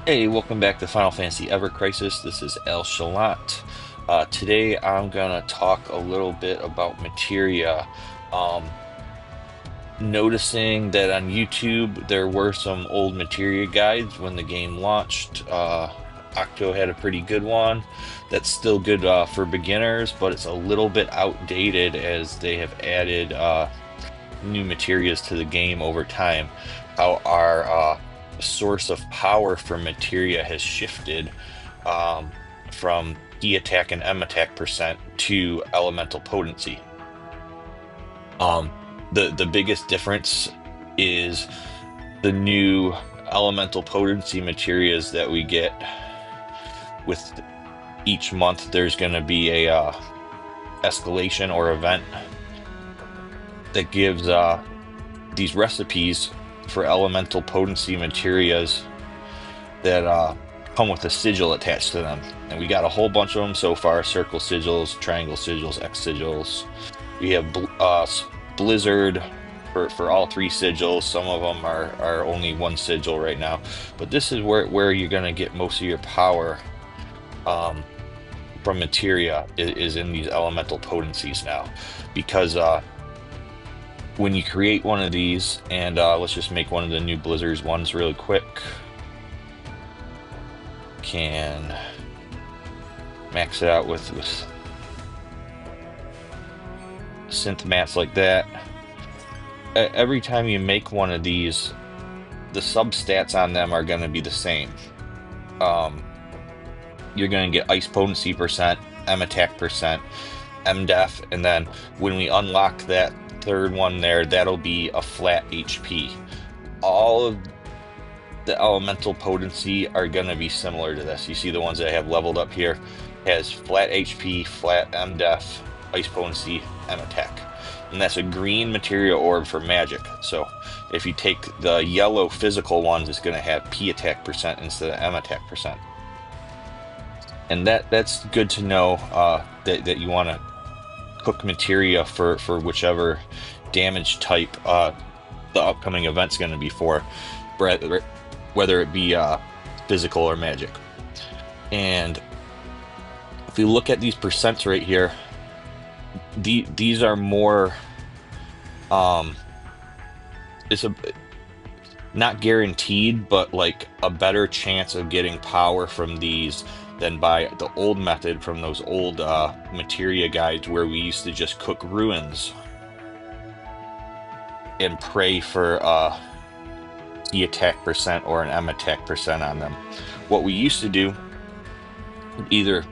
Hey, welcome back to Final Fantasy Ever Crisis. This is El Shalat. Today I'm gonna talk a little bit about materia. Um, Noticing that on YouTube there were some old materia guides when the game launched. Octo had a pretty good one that's still good for beginners, but it's a little bit outdated as they have added new materias to the game over time. How our source of power for materia has shifted from E attack and M attack percent to elemental potency. Um, the biggest difference is the new elemental potency materias that we get with each month. There's going to be a escalation or event that gives these recipes for elemental potency materias that come with a sigil attached to them. And we got a whole bunch of them so far: circle sigils, triangle sigils, X sigils. We have Blizzard for all three sigils. Some of them are only one sigil right now. But this is where you're going to get most of your power um, from materia is in these elemental potencies now. Because when you create one of these, and let's just make one of the new Blizzards ones really quick. Can max it out with synth mats like that. Every time you make one of these, the substats on them are going to be the same. You're going to get ice potency percent, M attack percent, M def, and then when we unlock that third one there, that'll be a flat HP. All of the elemental potency are going to be similar to this. You see the ones that I have leveled up here has flat HP, flat M def, ice potency, M attack. And that's a green materia orb for magic. So if you take the yellow physical ones, it's going to have P attack percent instead of M attack percent. And that's good to know that you want to cook materia for whichever damage type the upcoming event's going to be for, whether it be physical or magic. And if you look at these percents right here, these are more it's a not guaranteed, but like a better chance of getting power from these than by the old method from those old materia guides where we used to just cook ruins and pray for E attack percent or an M attack percent on them. What we used to do, either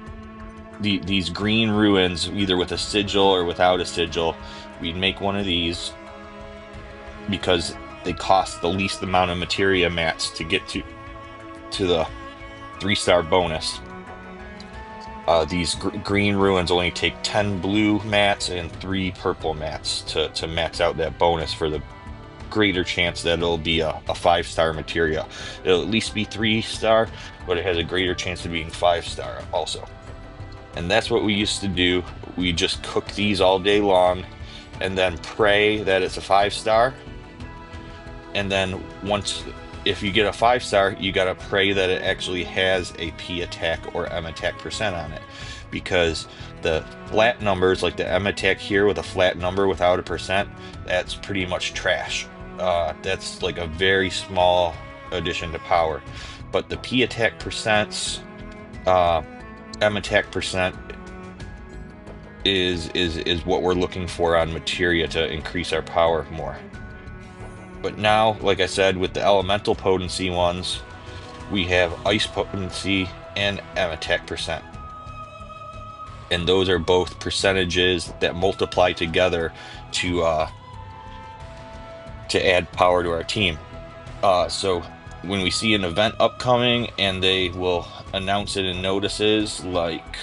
these green ruins, either with a sigil or without a sigil, we'd make one of these because they cost the least amount of materia mats to get to the 3-star bonus. These green ruins only take 10 blue mats and 3 purple mats to max out that bonus for the greater chance that it'll be a 5-star materia. It'll at least be 3-star, but it has a greater chance of being 5-star also. And that's what we used to do. We just cook these all day long and then pray that it's a 5-star. And then if you get a 5-star, you got to pray that it actually has a P attack or M attack percent on it. Because the flat numbers, like the M attack here with a flat number without a percent, that's pretty much trash. That's like a very small addition to power. But the P attack percents, M attack percent is what we're looking for on materia to increase our power more. But now, like I said, with the elemental potency ones, we have ice potency and M attack percent. And those are both percentages that multiply together to add power to our team. So when we see an event upcoming and they will announce it in notices, like,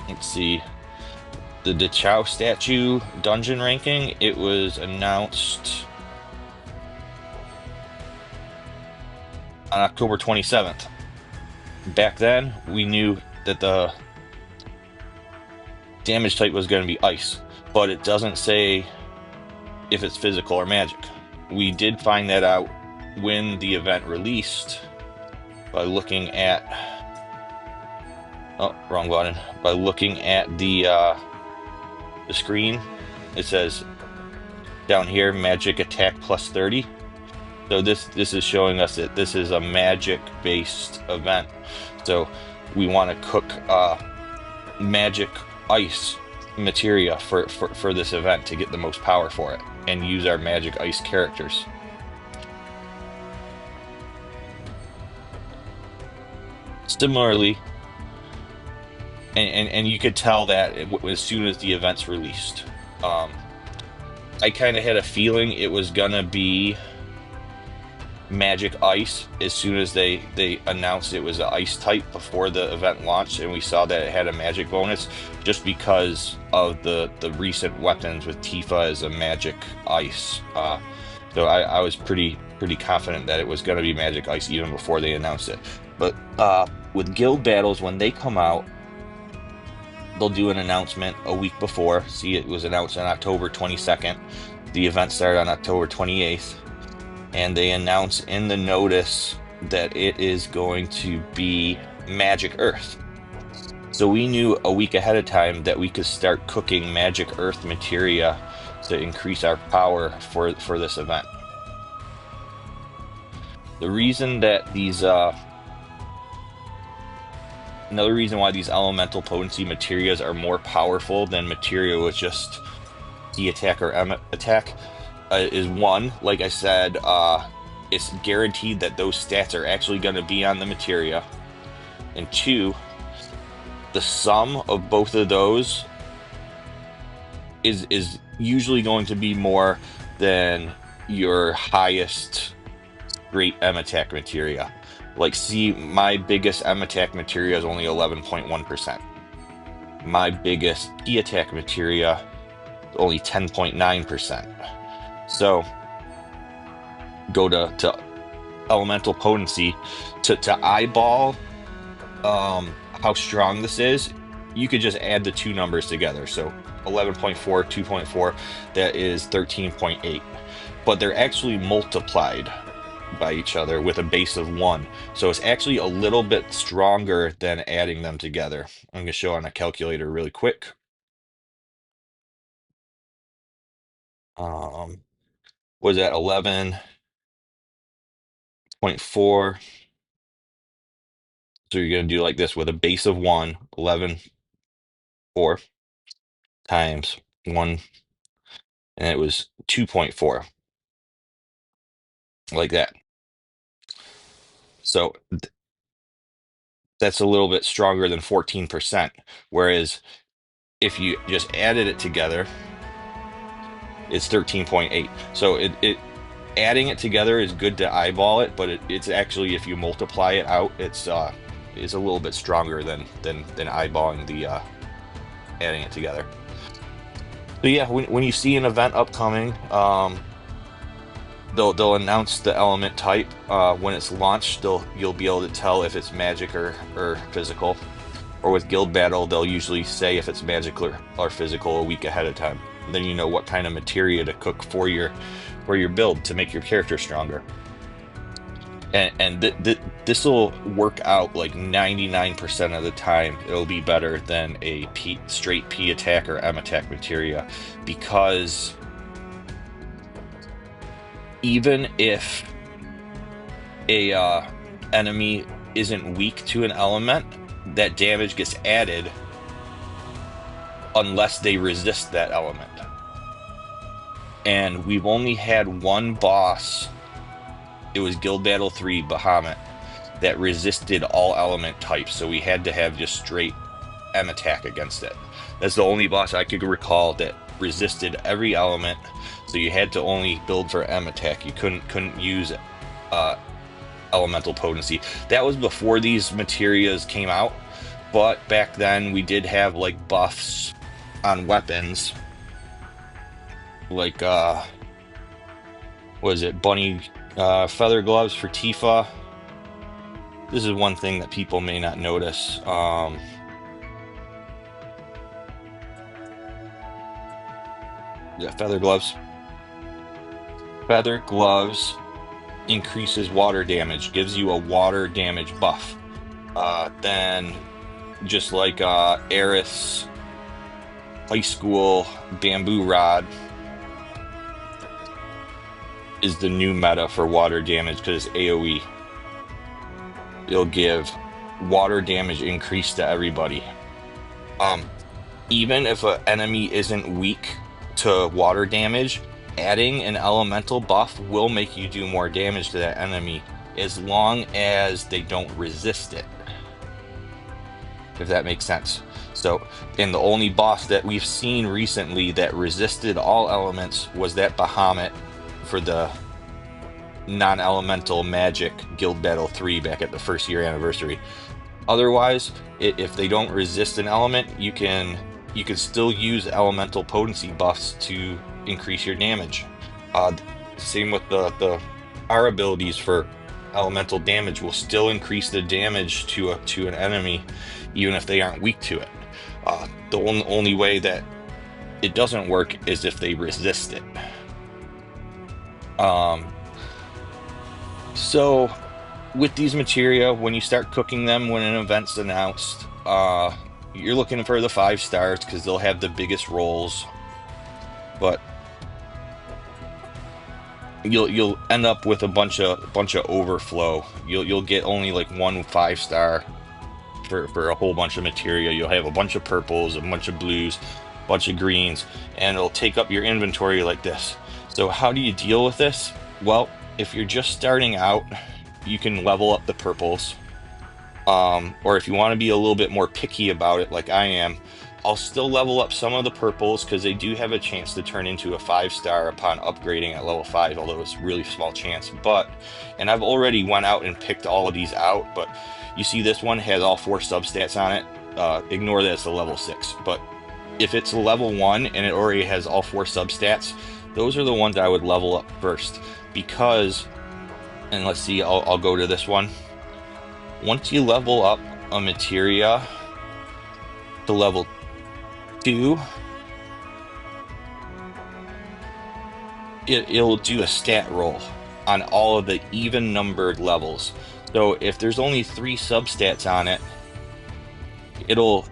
let's see, the DeChao statue dungeon ranking, it was announced on October 27th. Back then, we knew that the damage type was going to be ice, but it doesn't say if it's physical or magic. We did find that out when the event released by looking at, oh, wrong button, by looking at the screen. It says down here, magic attack plus 30. So this is showing us that this is a magic-based event. So we want to cook magic ice materia for this event to get the most power for it and use our magic ice characters. Similarly, and you could tell that as soon as the event's released. I kind of had a feeling it was gonna be magic ice as soon as they announced it was an ice type before the event launched, and we saw that it had a magic bonus just because of the recent weapons with Tifa as a magic ice. So I was pretty confident that it was going to be magic ice even before they announced it. But with guild battles, when they come out, they'll do an announcement a week before. See, it was announced on October 22nd. The event started on October 28th. And they announce in the notice that it is going to be Magic Earth. So we knew a week ahead of time that we could start cooking Magic Earth materia to increase our power for this event. The reason that these another reason why these elemental potency materias are more powerful than materia with just E attack or M attack is one, like I said, it's guaranteed that those stats are actually going to be on the materia. And two, the sum of both of those is usually going to be more than your highest great M attack materia. Like, see, my biggest M attack materia is only 11.1%. My biggest E attack materia is only 10.9%. So go to elemental potency to eyeball how strong this is. You could just add the two numbers together. So 11.4, 2.4, that is 13.8. But they're actually multiplied by each other with a base of 1. So it's actually a little bit stronger than adding them together. I'm going to show on a calculator really quick. Was that 11.4? So you're going to do like this with a base of 1, 11.4 times 1, and it was 2.4, like that. So that's a little bit stronger than 14%. Whereas if you just added it together, it's 13.8. So it adding it together is good to eyeball it, but it's actually, if you multiply it out, it's a little bit stronger than eyeballing the adding it together. So yeah, when you see an event upcoming, they'll announce the element type when it's launched. You'll be able to tell if it's magic or physical. Or with guild battle, they'll usually say if it's magic or physical a week ahead of time. Then you know what kind of materia to cook for your build to make your character stronger. And this will work out like 99% of the time. It'll be better than a straight P attack or M attack materia, because even if a enemy isn't weak to an element, that damage gets added unless they resist that element. And we've only had one boss, it was Guild Battle 3 Bahamut, that resisted all element types, so we had to have just straight M attack against it. That's the only boss I could recall that resisted every element, so you had to only build for M attack. You couldn't use elemental potency. That was before these materias came out, but back then we did have like buffs on weapons, like was it bunny feather gloves for Tifa. This is one thing that people may not notice. Yeah, feather gloves. Feather gloves increases water damage, gives you a water damage buff. Then just like Aerith's high school bamboo rod is the new meta for water damage because it's AoE. It'll give water damage increase to everybody. Even if an enemy isn't weak to water damage, adding an elemental buff will make you do more damage to that enemy as long as they don't resist it. If that makes sense. So, and the only boss that we've seen recently that resisted all elements was that Bahamut for the non-elemental magic guild battle 3 back at the first year anniversary. Otherwise, if they don't resist an element, you can still use elemental potency buffs to increase your damage. Same with our abilities for elemental damage will still increase the damage to an enemy, even if they aren't weak to it. The only way that it doesn't work is if they resist it. So with these materia, when you start cooking them when an event's announced, you're looking for the 5 stars because they'll have the biggest rolls, but you'll end up with a bunch of overflow. You'll get only like 1 5-star for a whole bunch of materia. You'll have a bunch of purples, a bunch of blues, a bunch of greens, and it'll take up your inventory like this. So how do you deal with this? Well, if you're just starting out, you can level up the purples. Or if you want to be a little bit more picky about it, like I am, I'll still level up some of the purples because they do have a chance to turn into a 5-star upon upgrading at level 5, although it's a really small chance. And I've already went out and picked all of these out, but you see this one has all 4 substats on it. Ignore that it's a level 6, but if it's a level 1 and it already has all 4 substats, those are the ones I would level up first because, and let's see, I'll go to this one. Once you level up a materia to level 2, it'll do a stat roll on all of the even numbered levels. So if there's only 3 substats on it, it'll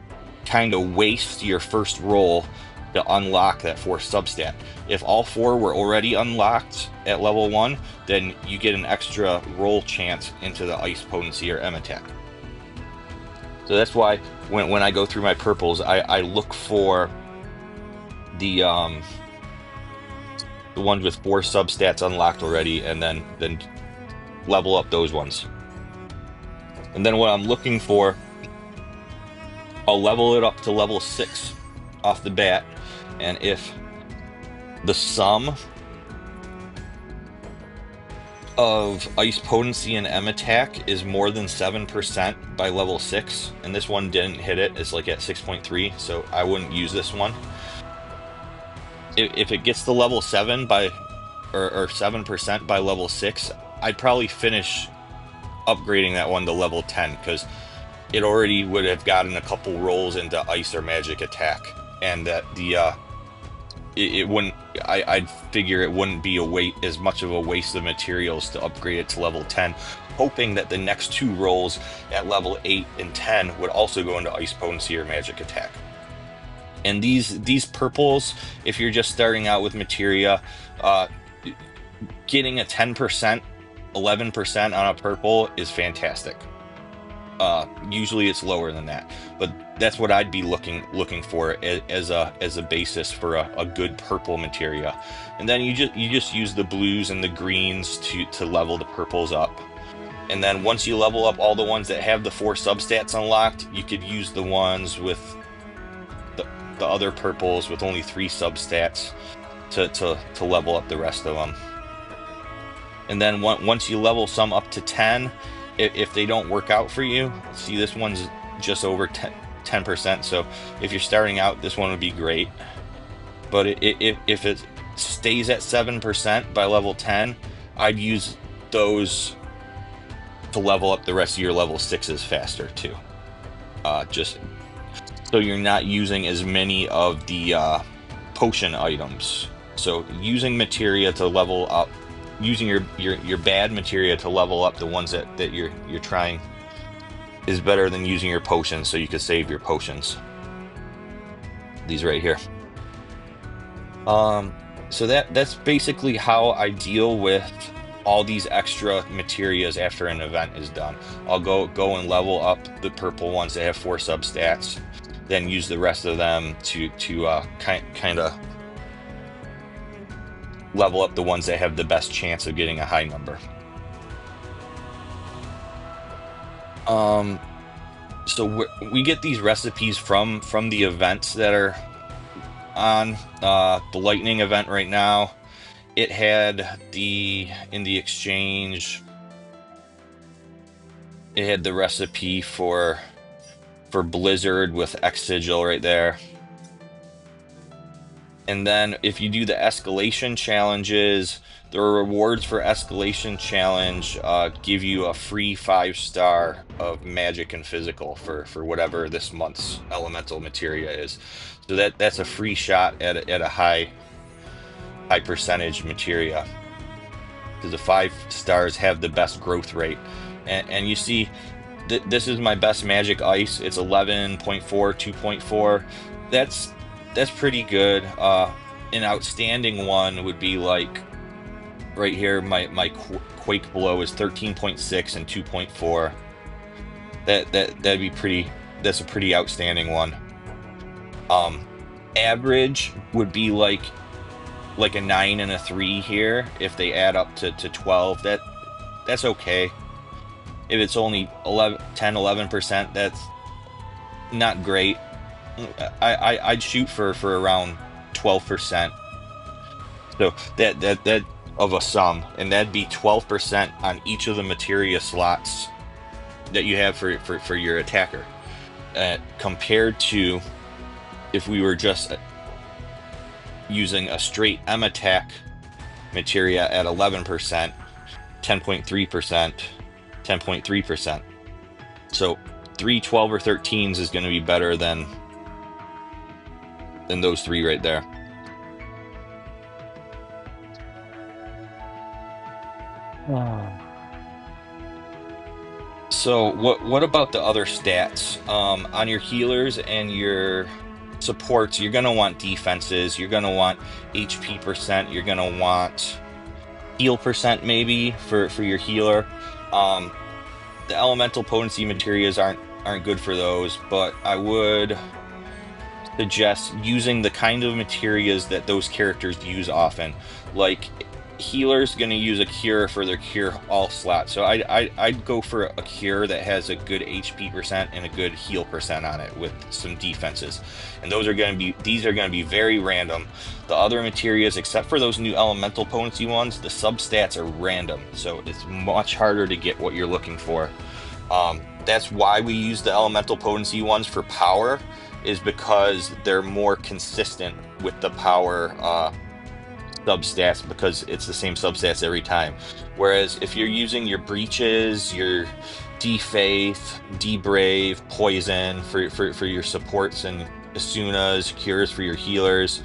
kind of waste your first roll to unlock that 4th substat. If all 4 were already unlocked at level 1, then you get an extra roll chance into the ice potency or M attack. So that's why when I go through my purples, I look for the ones with 4 substats unlocked already, and then level up those ones. And then what I'm looking for, I'll level it up to level 6 off the bat, and if the sum of ice potency and M attack is more than 7% by level 6, and this one didn't hit it, it's like at 6.3, so I wouldn't use this one. If it gets to level 7 by or 7% by level 6, I'd probably finish upgrading that one to level 10 because it already would have gotten a couple rolls into ice or magic attack, and that it wouldn't, I'd figure it wouldn't be as much of a waste of materials to upgrade it to level 10, hoping that the next 2 rolls at level 8 and 10 would also go into ice potency or magic attack. And these purples, if you're just starting out with materia, getting a 10%, 11% on a purple is fantastic. Usually it's lower than that, but that's what I'd be looking for as a basis for a good purple materia. And then you just use the blues and the greens to level the purples up. And then once you level up all the ones that have the 4 substats unlocked, you could use the ones with the other purples with only 3 substats to level up the rest of them. And then once you level some up to 10, if they don't work out for you, see this one's just over 10%, so if you're starting out, this one would be great. But if it stays at 7% by level 10, I'd use those to level up the rest of your level 6s faster too. Just so you're not using as many of the potion items. So using materia to level up using your bad materia to level up the ones that you're trying is better than using your potions, so you could save your potions. These right here. So that's basically how I deal with all these extra materias after an event is done. I'll go and level up the purple ones that have 4 substats, then use the rest of them to kind of level up the ones that have the best chance of getting a high number. So we get these recipes from the events that are on the lightning event right now. It had in the exchange, it had the recipe for Blizzard with X Sigil right there. And then if you do the escalation challenges, the rewards for escalation challenge give you a free 5-star of magic and physical for whatever this month's elemental materia is. So that's a free shot at a high percentage materia, because the 5 stars have the best growth rate. And you see, this is my best magic ice. It's 11.4, 2.4. That's pretty good. An outstanding one would be like right here. My quake blow is 13.6 and 2.4. That'd be pretty. That's a pretty outstanding one. Average would be like a 9 and a 3 here. If they add up to 12, that's okay. If it's only 10-11%, that's not great. I'd shoot for around 12%. So that of a sum, and that'd be 12% on each of the materia slots that you have for your attacker, compared to if we were just using a straight M attack materia at 11%, 10.3%, 10.3%. So 3, 12, or 13s is going to be better than those 3 right there. So what about the other stats? On your healers and your supports, you're going to want defenses, you're going to want HP percent, you're going to want heal percent maybe for your healer. The elemental potency materias aren't good for those, but I would suggest using the kind of materias that those characters use often. Like, healer's going to use a cure for their cure all slot, so I'd go for a cure that has a good HP percent and a good heal percent on it with some defenses. And these are going to be very random. The other materias, except for those new elemental potency ones, the substats are random, so it's much harder to get what you're looking for. That's why we use the elemental potency ones for power, is because they're more consistent with the power substats, because it's the same substats every time. Whereas if you're using your breaches, your defaith, debrave, poison for your supports, and asunas, cures for your healers,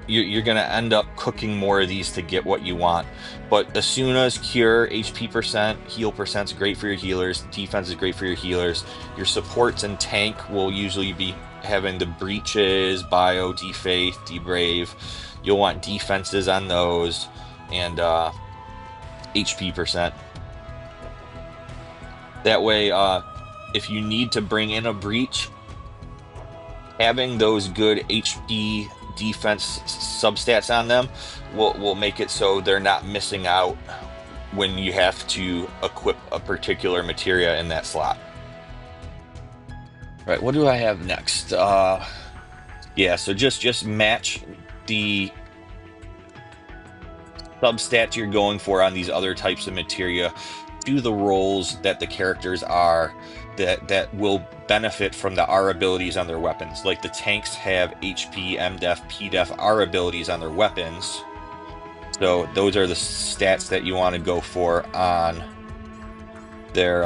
you're going to end up cooking more of these to get what you want. But asunas, cure, HP percent, heal percent's great for your healers, defense is great for your healers. Your supports and tank will usually be having the breaches, bio, defaith, debrave. You'll want defenses on those, and HP percent. That way, if you need to bring in a breach, having those good HP defense substats on them will make it so they're not missing out when you have to equip a particular materia in that slot. Right, what do I have next? Yeah, so just match the substats you're going for on these other types of materia to the roles that the characters are that will benefit from the R abilities on their weapons. Like the tanks have HP, MDef, PDef R abilities on their weapons. So those are the stats that you want to go for on their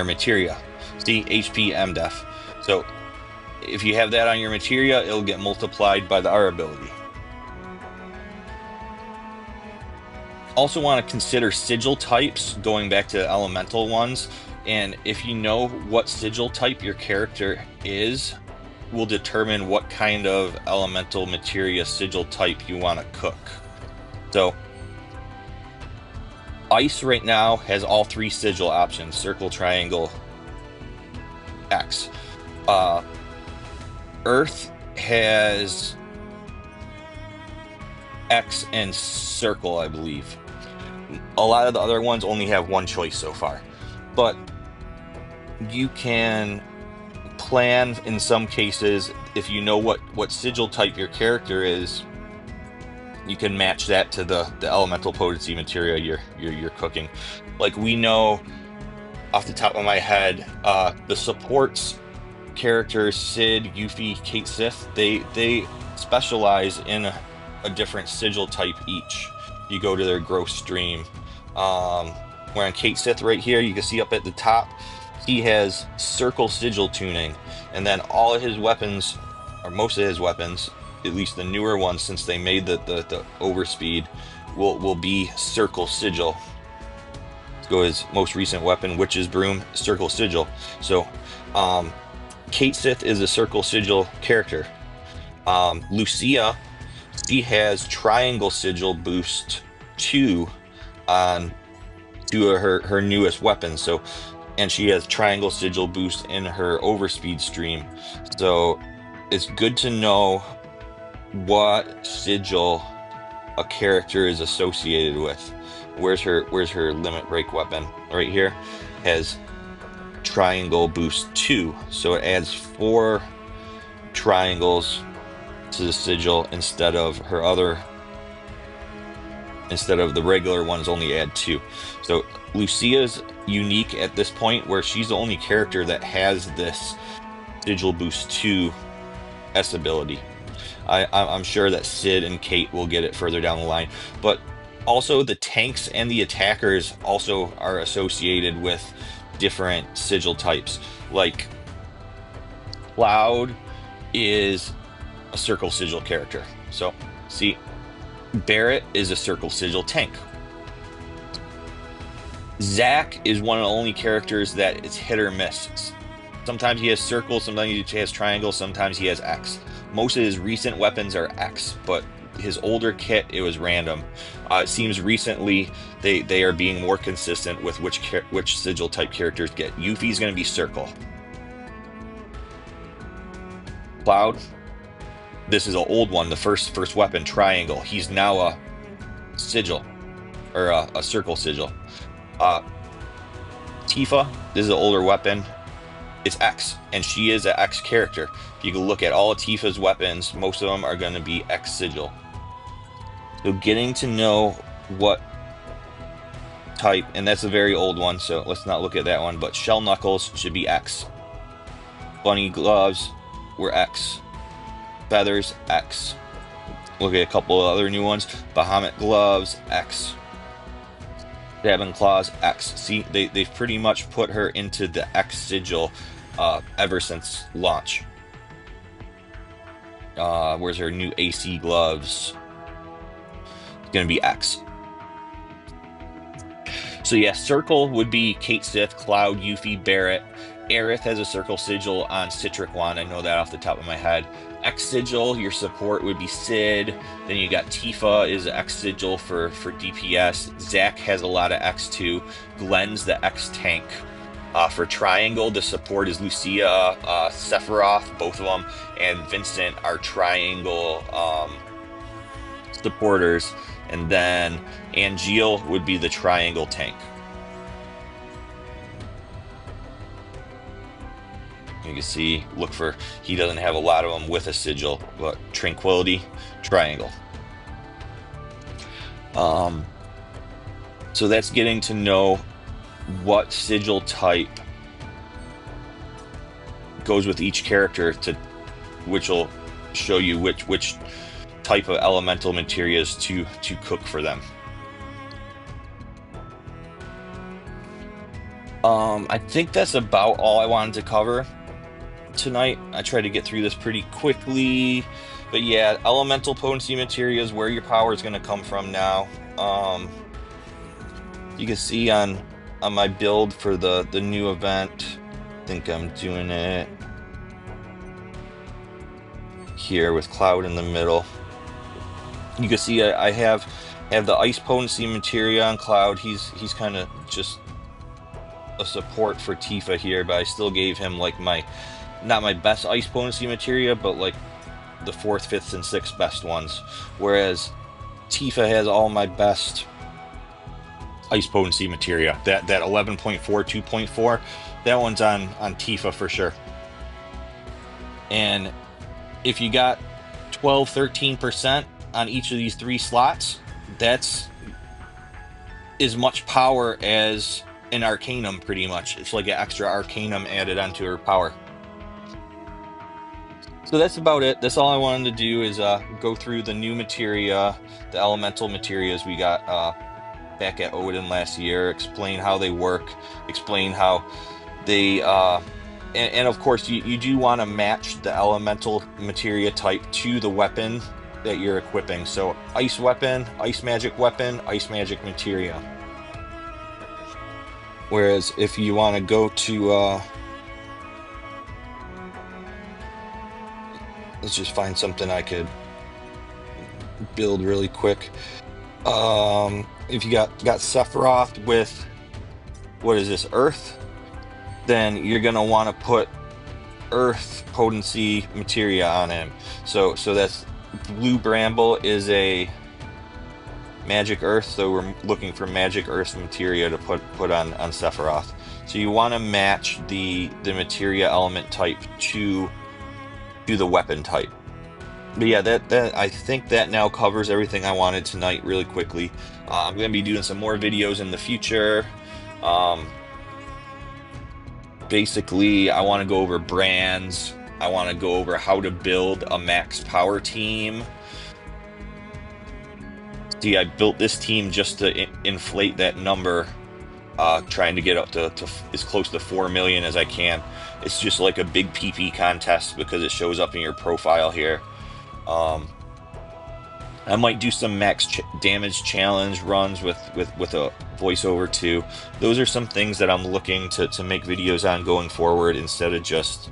materia. See, HP, MDef. So if you have that on your materia, it'll get multiplied by the R ability. Also want to consider sigil types, going back to elemental ones. And if you know what sigil type your character is, will determine what kind of elemental materia sigil type you want to cook. So ice right now has all three sigil options: circle, triangle, X. Earth has X and circle, I believe. A lot of the other ones only have one choice so far, but you can plan in some cases. If you know what sigil type your character is, you can match that to the elemental potency materia you're cooking. Like, we know off the top of my head, the supports characters, Sid, Yuffie, Kate Sith, they specialize in a different sigil type each. You go to their growth stream. Where on Kate Sith right here, you can see up at the top, he has circle sigil tuning, and then all of his weapons, or most of his weapons, at least the newer ones since they made the overspeed, will be circle sigil. Let's go his most recent weapon, Witch's Broom, circle sigil. So Kate Sith is a circle sigil character. Lucia, she has triangle sigil boost 2 on 2 of her newest weapons. So, and she has triangle sigil boost in her overspeed stream. So it's good to know what sigil a character is associated with. Where's her limit break weapon? Right here has triangle boost 2, so it adds 4 triangles to the sigil instead of the regular ones only add 2. So Lucia's unique at this point, where she's the only character that has this sigil boost 2 S ability. I'm sure that Sid and Kate will get it further down the line, but also the tanks and the attackers also are associated with different sigil types. Like Cloud is a circle sigil character. So see, Barrett is a circle sigil tank. Zack is one of the only characters that it's hit or miss. Sometimes he has circle, sometimes he has triangle, sometimes he has X. Most of his recent weapons are X, but his older kit, it was random. It seems recently they are being more consistent with which sigil type characters get. Yuffie's going to be circle. Cloud, this is an old one, the first weapon, triangle. He's now a sigil, or a circle sigil. Tifa, this is an older weapon. It's X, and she is an X character. If you can look at all of Tifa's weapons, most of them are going to be X sigil. So getting to know what type, and that's a very old one, so let's not look at that one, but Shell Knuckles should be X. Bunny Gloves were X. Feathers, X. Look at a couple of other new ones. Bahamut Gloves, X. Stabbing Claws, X. See, they've pretty much put her into the X sigil ever since launch. Where's her new AC gloves? It's gonna be X. So yeah, circle would be Kate Sith, Cloud, Yuffie, Barrett. Aerith has a circle sigil on Citric Wand. I know that off the top of my head. X sigil, your support would be Sid. Then you got Tifa is X sigil for DPS. Zack has a lot of X too. Glenn's the X tank. For triangle, the support is Lucia, Sephiroth, both of them, and Vincent are triangle supporters. And then Angeal would be the triangle tank. You can see, look for, he doesn't have a lot of them with a sigil, but Tranquility, triangle. So that's getting to know what sigil type goes with each character, which will show you which type of elemental materials to cook for them. I think that's about all I wanted to cover tonight. I tried to get through this pretty quickly, but yeah, elemental potency materia is where your power is going to come from now. You can see on my build for the new event, I think I'm doing it here with Cloud in the middle. You can see I have the ice potency materia on Cloud. He's kind of just a support for Tifa here, but I still gave him like my, not my best ice potency materia, but like the 4th, 5th, and 6th best ones. Whereas Tifa has all my best ice potency materia. That 11.4, 2.4, that one's on Tifa for sure. And if you got 12, 13% on each of these 3 slots, that's as much power as an Arcanum, pretty much. It's like an extra Arcanum added onto her power. So that's about it. That's all I wanted to do is go through the new materia, the elemental materias we got back at Odin last year, explain how they work, explain how they and of course you do want to match the elemental materia type to the weapon that you're equipping. So ice weapon, ice magic weapon, ice magic materia. Whereas if you want to go to let's just find something I could build really quick. If you got Sephiroth with, what is this, Earth, then you're gonna want to put Earth potency materia on him. So that's Blue Bramble is a magic Earth, so we're looking for magic Earth materia to put on Sephiroth. So you want to match the materia element type to the weapon type. But yeah, that I think that now covers everything I wanted tonight really quickly. I'm going to be doing some more videos in the future. Basically, I want to go over brands. I want to go over how to build a max power team. See, I built this team just to inflate that number, trying to get up to as close to 4 million as I can. It's just like a big PP contest because it shows up in your profile here. I might do some max damage challenge runs with a voiceover too. Those are some things that I'm looking to make videos on going forward instead of just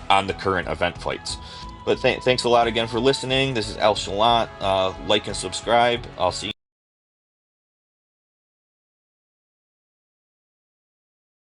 on the current event fights. But thanks a lot again for listening. This is Al Shalant. Like and subscribe. I'll see you.